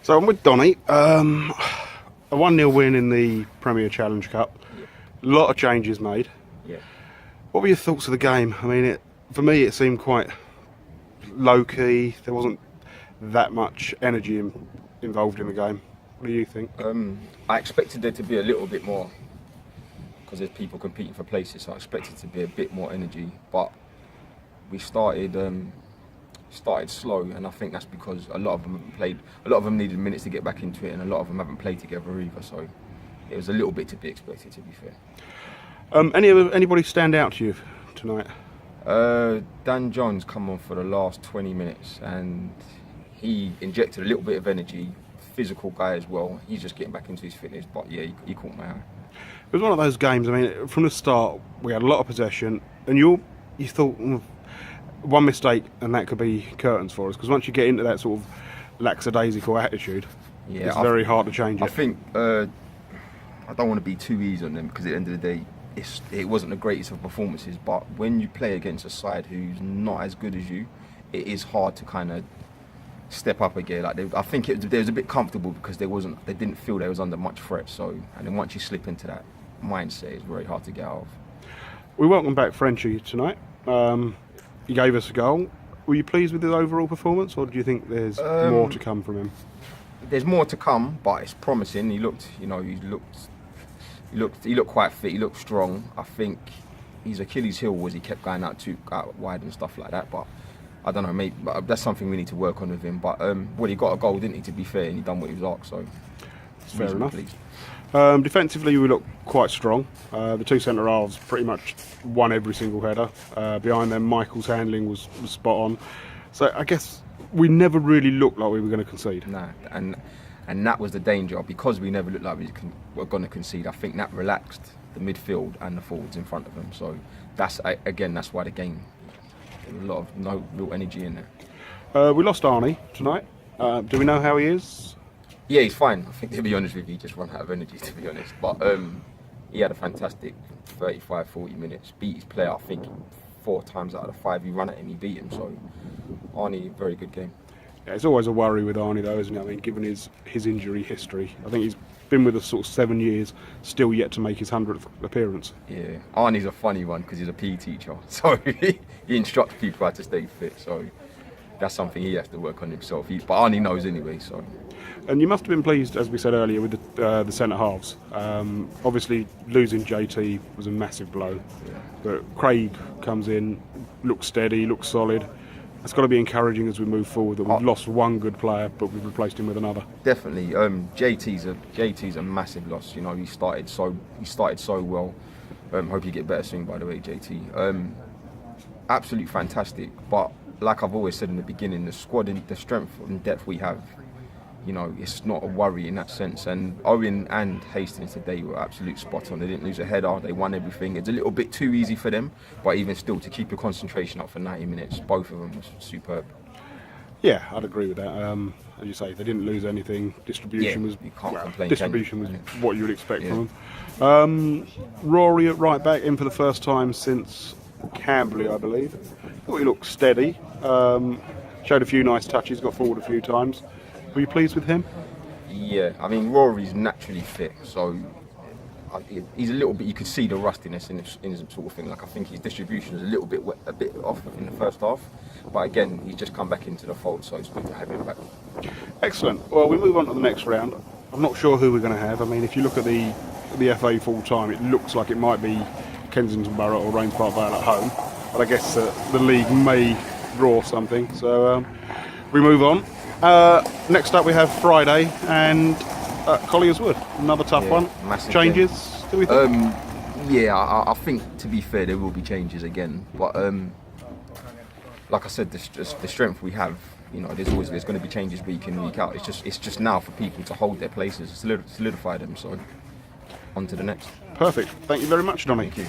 So I'm with Donny. A 1-0 win in the Premier Challenge Cup. A lot of changes made. Yeah. What were your thoughts of the game? I mean, for me, it seemed quite low-key. There wasn't that much energy involved in the game. What do you think? I expected there to be a little bit more because there's people competing for places, so I expected to be a bit more energy. But we started slow, and I think that's because a lot of them needed minutes to get back into it, and a lot of them haven't played together either. So it was a little bit to be expected, to be fair. Anybody stand out to you tonight? Dan Jones come on for the last 20 minutes, and he injected a little bit of energy. Physical guy as well. He's just getting back into his fitness, but yeah, he caught my eye. It was one of those games. I mean, from the start, we had a lot of possession, and you thought one mistake and that could be curtains for us. Because once you get into that sort of lackadaisical attitude, yeah, it's very hard to change it. I think I don't want to be too easy on them because at the end of the day, it wasn't the greatest of performances. But when you play against a side who's not as good as you, it is hard to kind of step up again. I think they was a bit comfortable because they didn't feel they was under much threat. So, and then once you slip into that mindset, it's very hard to get out of. We welcome back Frenchie tonight. He gave us a goal. Were you pleased with his overall performance, or do you think there's more to come from him? There's more to come, but it's promising. He looked quite fit. He looked strong. I think his Achilles heel was he kept going out wide and stuff like that, but I don't know, maybe that's something we need to work on with him. But he got a goal, didn't he, to be fair, and he done what he was asked, so fair enough. Defensively, we look quite strong. The two centre halves pretty much won every single header. Behind them, Michael's handling was spot on. So I guess we never really looked like we were going to concede. Nah, and that was the danger, because we never looked like we were going to concede. I think that relaxed the midfield and the forwards in front of them. So that's why the game. A lot of no real energy in there. We lost Donny tonight. Do we know how he is? Yeah, he's fine. I think, to be honest with you, he just ran out of energy, to be honest. But he had a fantastic 35, 40 minutes. Beat his player, I think, 4 times out of the 5 he ran at him, he beat him. So Arnie, very good game. Yeah, it's always a worry with Arnie, though, isn't it? I mean, given his injury history, I think he's been with us sort of 7 years, still yet to make his 100th appearance. Yeah, Arnie's a funny one because he's a PE teacher, so he instructs people how to stay fit. So that's something he has to work on himself. But Arnie knows anyway. So. And you must have been pleased, as we said earlier, with the centre halves. Obviously, losing JT was a massive blow, but Craig comes in, looks steady, looks solid. It's got to be encouraging as we move forward that we've lost one good player, but we've replaced him with another. Definitely, JT's a massive loss. You know, he started so well. Hope you get better soon, by the way, JT. Absolutely fantastic. But like I've always said in the beginning, the squad and the strength and depth we have, you know, it's not a worry in that sense. And Owen and Hastings today were absolute spot on. They didn't lose a header, they won everything. It's a little bit too easy for them, but even still, to keep your concentration up for 90 minutes, both of them was superb. Yeah, I'd agree with that. As you say, they didn't lose anything. Distribution was what you would expect from them. Rory at right back, in for the first time since Camberley, I believe. Thought he looked steady. Showed a few nice touches, got forward a few times. Were you pleased with him? Yeah, I mean, Rory's naturally fit, so he's a little bit. You could see the rustiness in his sort of thing. Like, I think his distribution is a bit off in the first half, but again, he's just come back into the fold, so it's good to have him back. Excellent. Well, we move on to the next round. I'm not sure who we're going to have. I mean, if you look at the FA full time, it looks like it might be Kensington Borough or Rains Park Vale at home, but I guess the league may draw something. So we move on. Next up we have Friday and Collier's Wood, another tough one. Changes, game. Do we think? Yeah, I think, to be fair, there will be changes again, but like I said, the strength we have, you know, there's going to be changes week in, week out. It's just now for people to hold their places, solidify them. So on to the next. Perfect. Thank you very much, Donny. Thank you.